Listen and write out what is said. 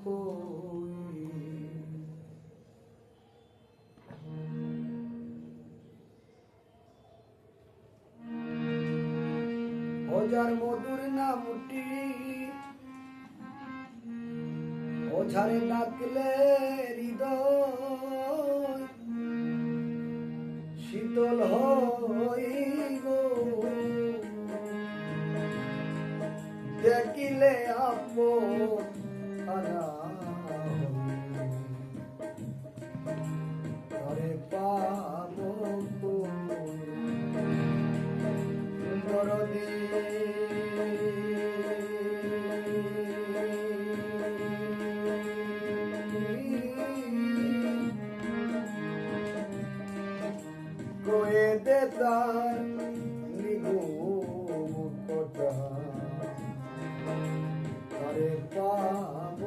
কই ওজার মধুর নামটি ওঝারে ডাকলে হৃদয় শীতল হই গো দেখিলে আপন ঘরে পাব দরদে কয়ে দে তার নিগুম কথা ঘরে পাব